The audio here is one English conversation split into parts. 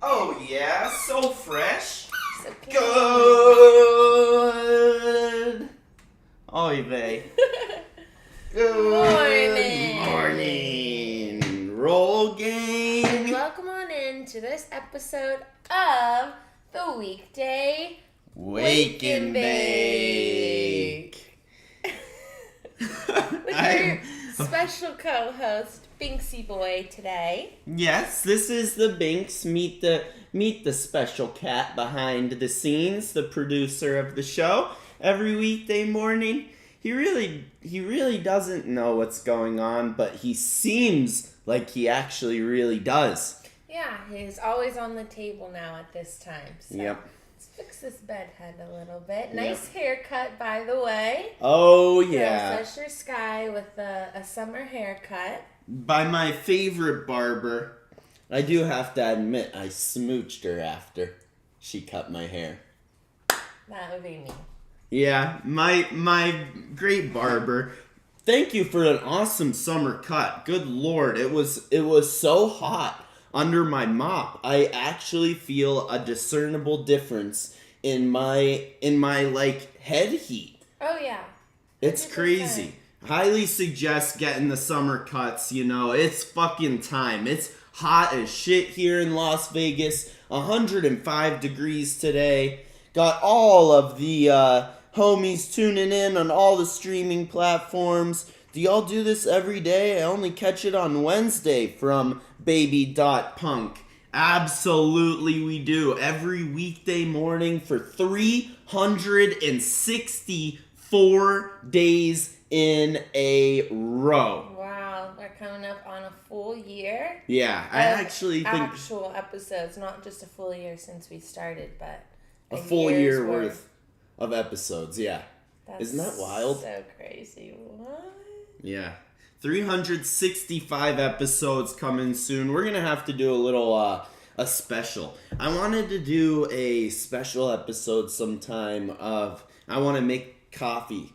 Oh yeah, so fresh. So Good. Oy vey. Good morning. Roll game. And welcome on in to this episode of the Weekday Wake and Bake. With your special co-host, Binksy Boy, today. Yes, this is the Binks. Meet the special cat behind the scenes, the producer of the show. Every weekday morning, he really doesn't know what's going on, but he seems like he actually really does. Yeah, he's always on the table now at this time. So Yep. let's fix this bed head a little bit. Nice haircut, by the way. Oh yeah. Fisher Sky with a summer haircut. By my favorite barber. I do have to admit, I smooched her after she cut my hair. That would be me. Yeah, my great barber. Thank you for an awesome summer cut. Good Lord, it was so hot under my mop. I actually feel a discernible difference in my like head heat. Oh yeah. It's 100%. crazy. Highly suggest getting the summer cuts, it's fucking time. It's hot as shit here in Las Vegas. 105 degrees today. Got all of the homies tuning in on all the streaming platforms. Do y'all do this every day? I only catch it on Wednesday from baby.punk. Absolutely we do. Every weekday morning for 364 days in a row. Wow, we're coming up on a full year. Yeah, I actually think actual episodes, not just a full year since we started, but a full year worth of episodes. Yeah, isn't that wild? So crazy. What? Yeah, 365 episodes coming soon. We're gonna have to do a little a special. I wanted to do a special episode sometime of I want to make coffee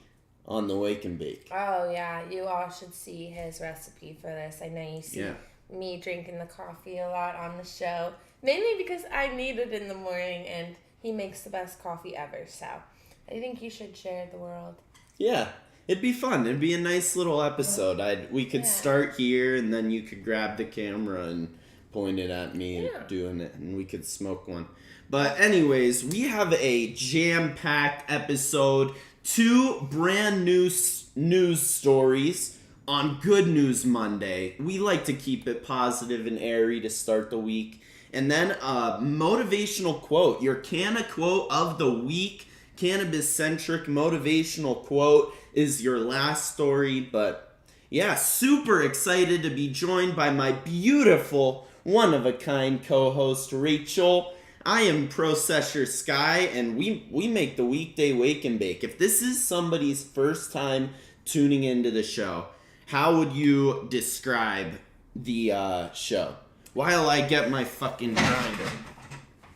on the Wake and Bake. Oh yeah, you all should see his recipe for this. I know you see me drinking the coffee a lot on the show, mainly because I need it in the morning and he makes the best coffee ever. So I think you should share the world. Yeah, it'd be fun. It'd be a nice little episode. We could start here and then you could grab the camera and point it at me doing it and we could smoke one. But anyways, we have a jam-packed episode. 2 brand new news stories on Good News Monday. We like to keep it positive and airy to start the week. And then a motivational quote. Your Canna quote of the week. Cannabis-centric motivational quote is your last story. But yeah, super excited to be joined by my beautiful, one-of-a-kind co-host, Rachel. I am Processor Sky, and we make the Weekday Wake and Bake. If this is somebody's first time tuning into the show, how would you describe the show? While I get my fucking grinder.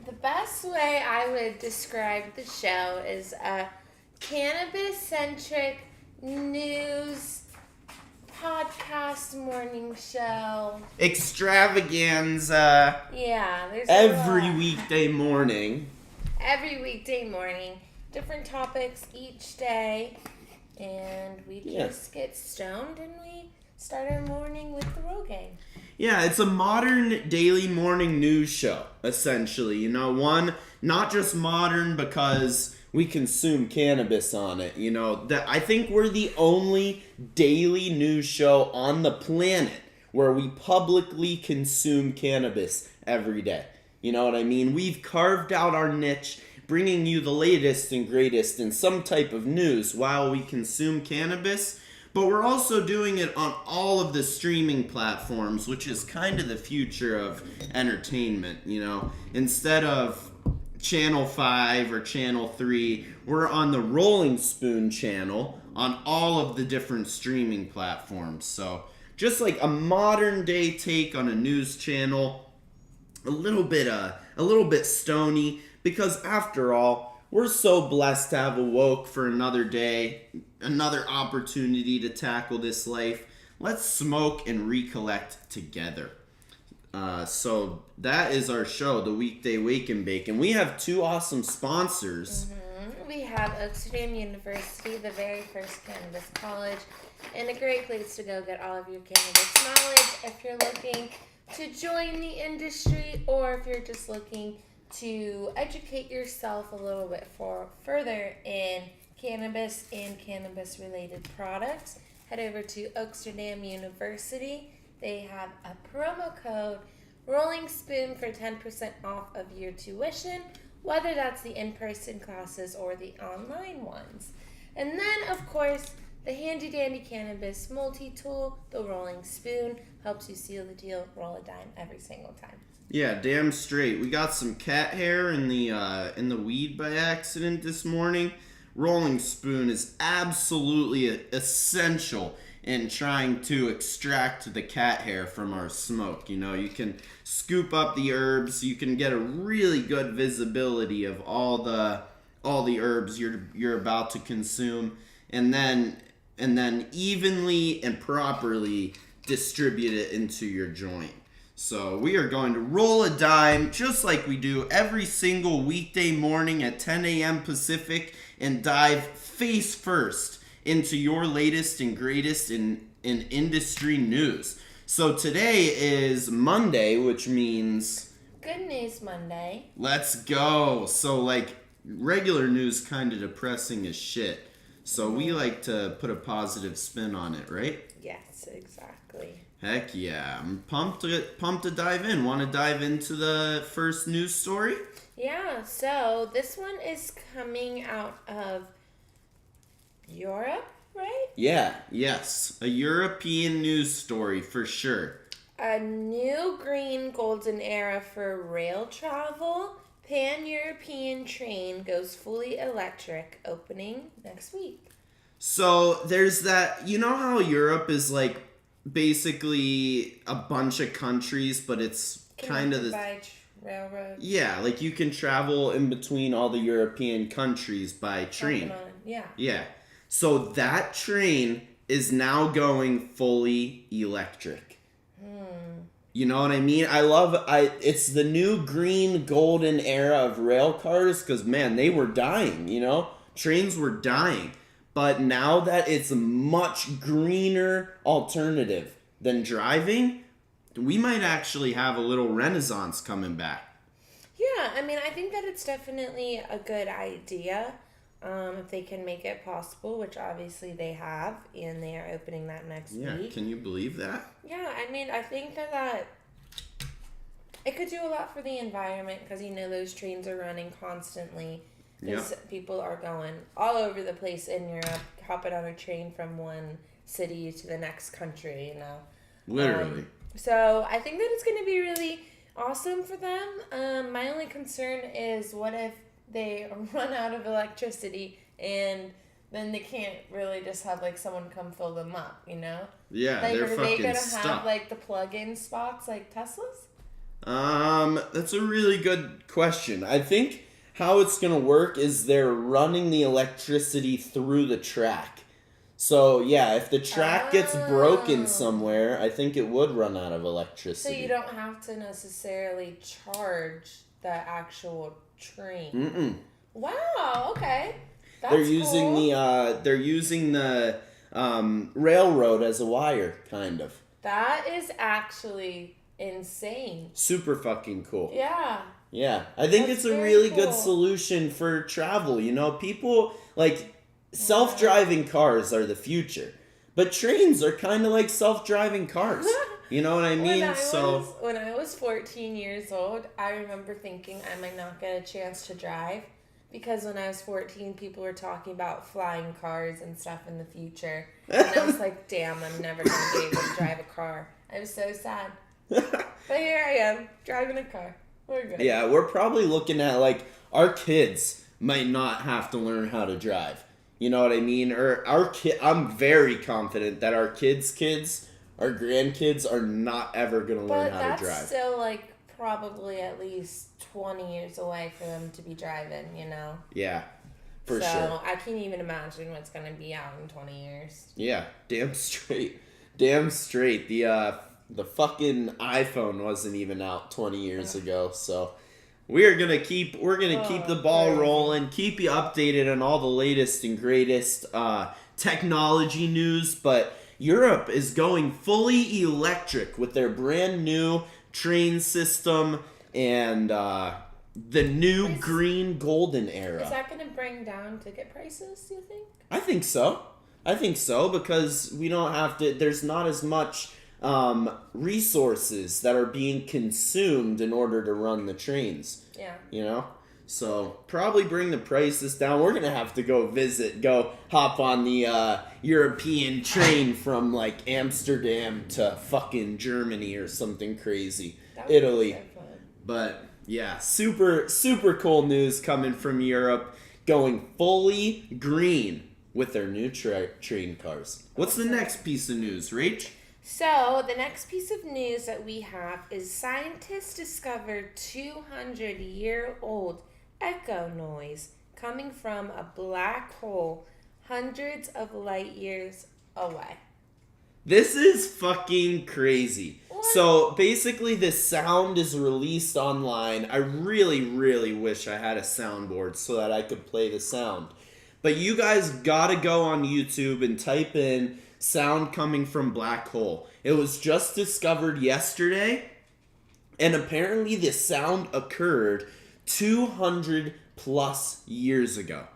The best way I would describe the show is a cannabis-centric news podcast morning show. Extravaganza. Yeah, there's every weekday morning. Every weekday morning. Different topics each day. And we just get stoned and we start our morning with the Roll Gang. Yeah, it's a modern daily morning news show, essentially. One, not just modern because we consume cannabis on it. I think we're the only daily news show on the planet where we publicly consume cannabis every day. You know what I mean? We've carved out our niche, bringing you the latest and greatest in some type of news while we consume cannabis. But we're also doing it on all of the streaming platforms, which is kind of the future of entertainment, Instead of Channel 5 or Channel 3, we're on the Rolling Spoon channel on all of the different streaming platforms. So just like a modern day take on a news channel, a little bit stony, because after all, we're so blessed to have awoke for another day, another opportunity to tackle this life. Let's smoke and recollect together. So that is our show, the Weekday Wake and Bake. And we have two awesome sponsors. We have WWnB University, the very first cannabis college, and a great place to go get all of your cannabis knowledge if you're looking to join the industry, or if you're just looking to educate yourself a little bit further in cannabis and cannabis-related products. Head over to WWnB University. They have a promo code, Rolling Spoon, for 10% off of your tuition, whether that's the in-person classes or the online ones. And then, of course, the handy-dandy cannabis multi-tool, the Rolling Spoon, helps you seal the deal, roll a dime every single time. Yeah, damn straight. We got some cat hair in the weed by accident this morning. Rolling Spoon is absolutely essential in trying to extract the cat hair from our smoke. You know, you can scoop up the herbs, you can get a really good visibility of all the herbs you're about to consume, and then evenly and properly distribute it into your joint. So we are going to roll a dime just like we do every single weekday morning at 10 a.m. Pacific and dive face first into your latest and greatest in industry news. So today is Monday, which means... Good News Monday. Let's go. So like regular news kind of depressing as shit. So we like to put a positive spin on it, right? Yes, exactly. Heck yeah. I'm pumped to dive in. Want to dive into the first news story? Yeah, so this one is coming out of Europe, right? Yeah, yes. A European news story for sure. A new green golden era for rail travel. Pan-European train goes fully electric, opening next week. So there's that, you know how Europe is like basically a bunch of countries, but it's kind of the... by railroad. Yeah, like you can travel in between all the European countries by train. Yeah. Yeah. So that train is now going fully electric. You know what I mean? It's the new green golden era of rail cars because, man, they were dying, you know? Trains were dying. But now that it's a much greener alternative than driving, we might actually have a little renaissance coming back. Yeah, I mean, I think that it's definitely a good idea if they can make it possible, which obviously they have, and they are opening that next week. Yeah, can you believe that? Yeah, I mean, I think that it could do a lot for the environment because, you know, those trains are running constantly because people are going all over the place in Europe, hopping on a train from one city to the next country, you know. Literally. So I think that it's going to be really awesome for them. My only concern is what if they run out of electricity and then they can't really just have like someone come fill them up, you know? Yeah, like, they're are fucking they gonna stuck. have like the plug-in spots like Teslas? That's a really good question. I think how it's gonna work is they're running the electricity through the track. So yeah, if the track gets broken somewhere, I think it would run out of electricity. So you don't have to necessarily charge the actual train. Wow. Okay. That's they're using cool. They're using the railroad as a wire, kind of. That is actually insane. Super fucking cool. Yeah. Yeah, I think That's it's a very really cool. good solution for travel. You know, people like self-driving cars are the future, but trains are kind of like self-driving cars. You know what I mean? When I was 14 years old, I remember thinking I might not get a chance to drive because when I was 14, people were talking about flying cars and stuff in the future. And I was like, damn, I'm never going to be able to drive a car. I was so sad. But here I am, driving a car. We're good. Yeah, we're probably looking at like our kids might not have to learn how to drive. You know what I mean? Or I'm very confident that our kids, our grandkids are not ever going to learn how to drive. But that's still like probably at least 20 years away for them to be driving, you know? Yeah, for sure. So I can't even imagine what's going to be out in 20 years. Yeah, damn straight. Damn straight. The the fucking iPhone wasn't even out 20 years ago. So we're gonna keep the ball rolling, keep you updated on all the latest and greatest technology news. But Europe is going fully electric with their brand new train system and the new green golden era. Is that going to bring down ticket prices, do you think? I think so because we don't have to, there's not as much resources that are being consumed in order to run the trains. Yeah. You know? So probably bring the prices down. We're going to have to go hop on the European train from like Amsterdam to fucking Germany or something crazy. Italy. So fun. But yeah, super, super cool news coming from Europe, going fully green with their new train cars. What's the next piece of news, Rach? So, the next piece of news that we have is scientists discovered 200-year-old echo noise coming from a black hole hundreds of light years away. This is fucking crazy. What? So basically this sound is released online. I really, really wish I had a soundboard so that I could play the sound. But you guys gotta go on YouTube and type in sound coming from black hole. It was just discovered yesterday. And apparently this sound occurred 200 plus years ago.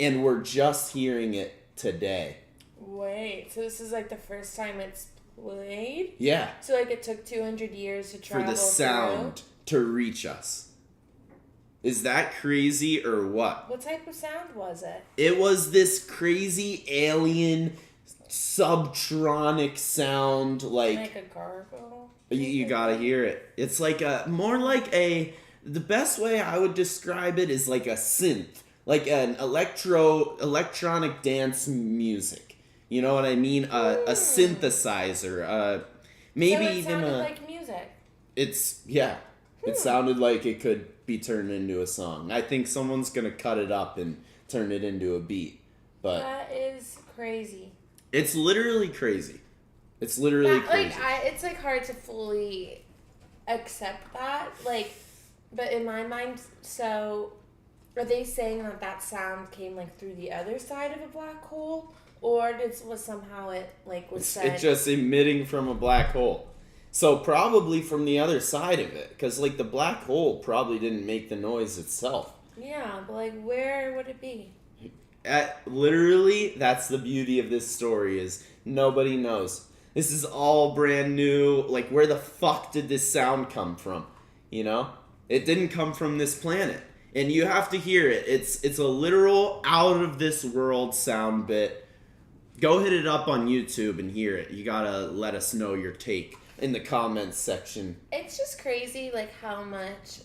And we're just hearing it today. Wait, so this is like the first time it's played? Yeah. So like it took 200 years to travel for the sound to reach us. Is that crazy or what? What type of sound was it? It was this crazy alien subtronic sound like a gargle? You gotta hear it. It's like the best way I would describe it is like a synth. Like an electronic dance music. You know what I mean? A synthesizer. Maybe so it even sounded like music. It sounded like it could be turned into a song. I think someone's gonna cut it up and turn it into a beat. But that is crazy. It's literally crazy. It's literally crazy. It's like hard to fully accept that. Like, but in my mind, so are they saying that saund came like through the other side of a black hole, or was somehow it like was said? It's just emitting from a black hole. So probably from the other side of it, because like the black hole probably didn't make the noise itself. Yeah, but like where would it be? Literally, that's the beauty of this story is nobody knows. This is all brand new. Like, where the fuck did this sound come from? You know? It didn't come from this planet. And you have to hear it. It's a literal out of this world sound bit. Go hit it up on YouTube and hear it. You gotta let us know your take in the comments section. It's just crazy like how much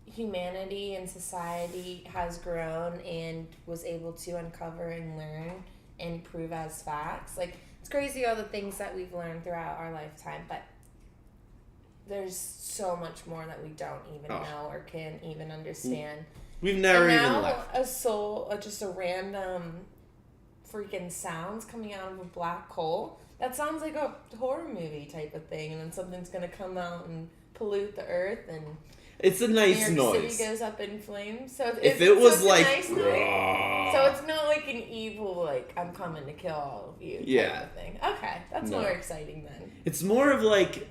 humanity and society has grown and was able to uncover and learn and prove as facts. Like, it's crazy all the things that we've learned throughout our lifetime, but there's so much more that we don't even know or can even understand. We've never and even now left. Just a random freaking sounds coming out of a black hole. That sounds like a horror movie type of thing, and then something's gonna come out and pollute the earth, and it's a nice New York noise. City goes up in flames. So if it was like, nice noise. So it's not like an evil, like I'm coming to kill all of you type of thing. Okay, that's more exciting then. It's more of like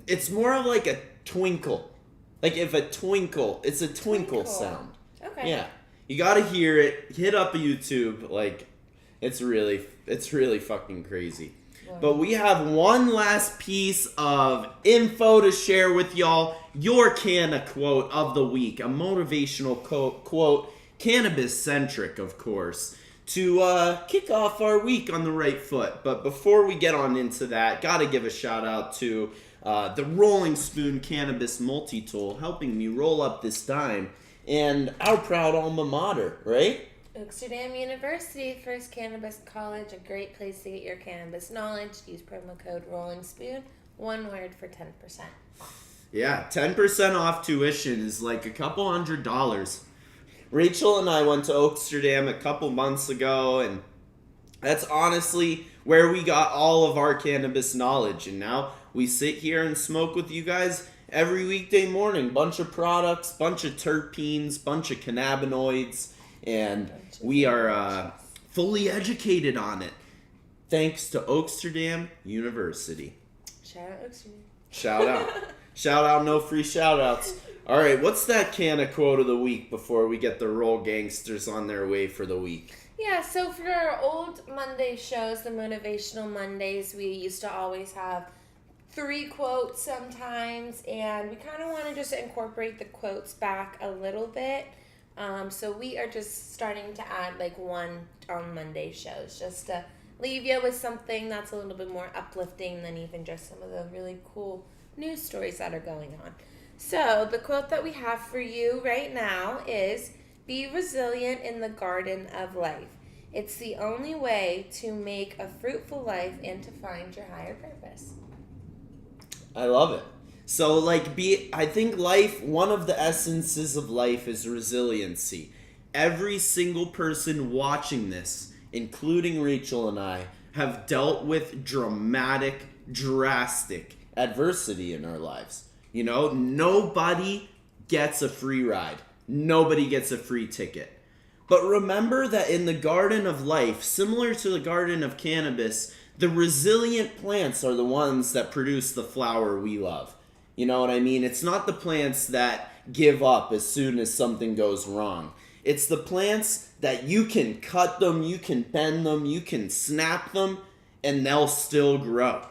It's more of like a twinkle. Like if a twinkle, it's a twinkle sound. Okay. Yeah. You gotta hear it. Hit up YouTube. Like, it's really fucking crazy. Wow. But we have one last piece of info to share with y'all. Your Canna quote of the week. A motivational quote. Cannabis-centric, of course. To kick off our week on the right foot. But before we get on into that, gotta give a shout out to the Rolling Spoon Cannabis Multi-Tool, helping me roll up this dime, and our proud alma mater, right? WWnB University, first cannabis college, a great place to get your cannabis knowledge. Use promo code Rolling Spoon, one word for 10%. Yeah, 10% off tuition is like a couple $100. Rachel and I went to Oaksterdam a couple months ago, and That's honestly where we got all of our cannabis knowledge. And now we sit here and smoke with you guys every weekday morning. Bunch of products, bunch of terpenes, bunch of cannabinoids. And we are fully educated on it. Thanks to Oaksterdam University. Shout out Oaksterdam. Shout out. Shout out, no free shout outs. All right, what's that can of quote of the week before we get the Roll Gangsters on their way for the week? Yeah, so for our old Monday shows, the Motivational Mondays, we used to always have 3 quotes sometimes, and we kind of want to just incorporate the quotes back a little bit. So we are just starting to add like 1 on Monday shows, just to leave you with something that's a little bit more uplifting than even just some of the really cool news stories that are going on. So the quote that we have for you right now is, "Be resilient in the garden of life. It's the only way to make a fruitful life and to find your higher purpose." I love it. So I think life, one of the essences of life is resiliency. Every single person watching this, including Rachel and I, have dealt with drastic adversity in our lives. You know, nobody gets a free ride. Nobody gets a free ticket. But remember that in the garden of life, similar to the garden of cannabis, the resilient plants are the ones that produce the flower we love. You know what I mean? It's not the plants that give up as soon as something goes wrong. It's the plants that you can cut them, you can bend them, you can snap them, and they'll still grow.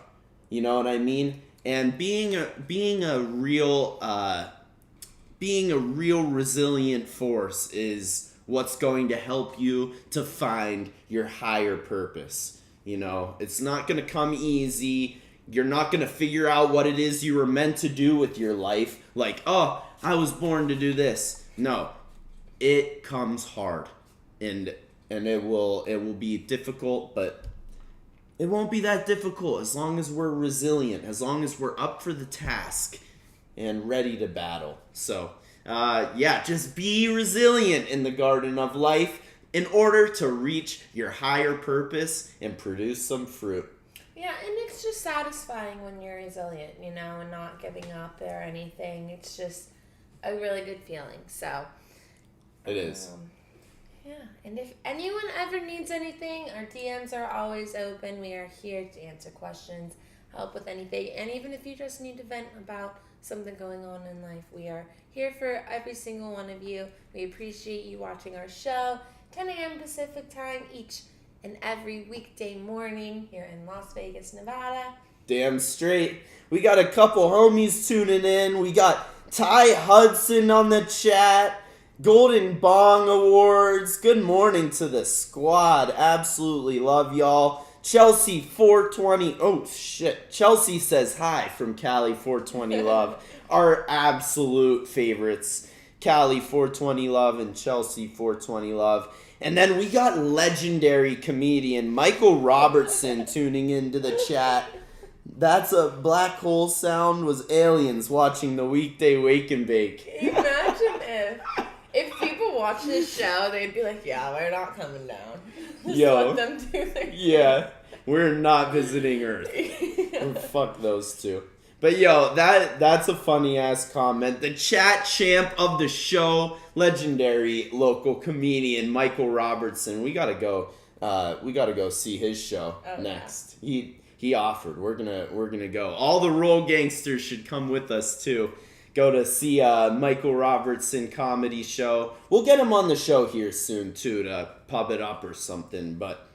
You know what I mean? And being a real resilient force is what's going to help you to find your higher purpose. You know, it's not going to come easy. You're not going to figure out what it is you were meant to do with your life. Like, oh, I was born to do this. No, it comes hard, and it will be difficult, but it won't be that difficult as long as we're resilient, as long as we're up for the task and ready to battle. So, just be resilient in the garden of life in order to reach your higher purpose and produce some fruit. Yeah, and it's just satisfying when you're resilient, you know, and not giving up or anything. It's just a really good feeling. So it is. Yeah, and if anyone ever needs anything, our DMs are always open. We are here to answer questions, help with anything, and even if you just need to vent about something going on in life, we are here for every single one of you. We appreciate you watching our show, 10 a.m. Pacific time each and every weekday morning here in Las Vegas, Nevada. Damn straight. We got a couple homies tuning in. We got Ty Hudson on the chat. Golden Bong Awards. Good morning to the squad. Absolutely love y'all. Chelsea 420. Oh, shit. Chelsea says hi from Cali 420 Love. Our absolute favorites. Cali 420 Love and Chelsea 420 Love. And then we got legendary comedian Michael Robertson tuning into the chat. That's a black hole sound, was aliens watching the Weekday Wake and Bake. Imagine if people watch this show, they'd be like, yeah, we're not coming down. Just let them do their thing. Yeah, we're not visiting Earth. Fuck those two. But yo, that's a funny ass comment. The chat champ of the show, legendary local comedian Michael Robertson. We gotta go see his show next. Yeah. He offered. We're gonna go. All the Roll Gangsters should come with us too. Go to see Michael Robertson comedy show. We'll get him on the show here soon too to pub it up or something. But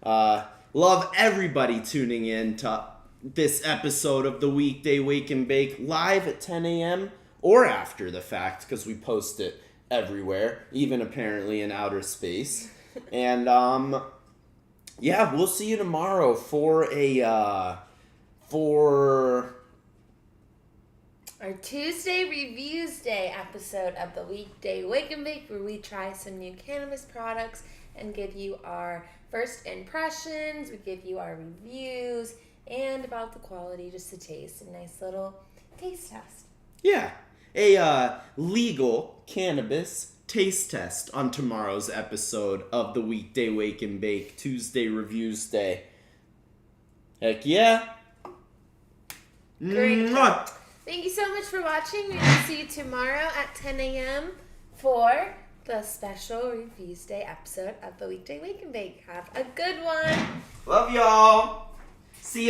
love everybody tuning in to this episode of the Weekday Wake and Bake live at 10 a.m. or after the fact, because we post it everywhere, even apparently in outer space. And we'll see you tomorrow for our Tuesday Reviews Day episode of the Weekday Wake and Bake, where we try some new cannabis products and give you our first impressions, we give you our reviews, and about the quality, just a taste, a nice little taste test. Yeah, a legal cannabis taste test on tomorrow's episode of the Weekday Wake and Bake Tuesday Reviews Day. Heck yeah. Great. Mwah. Thank you so much for watching. We will see you tomorrow at 10 a.m. for the special Reviews Day episode of the Weekday Wake and Bake. Have a good one. Love y'all. See you tomorrow.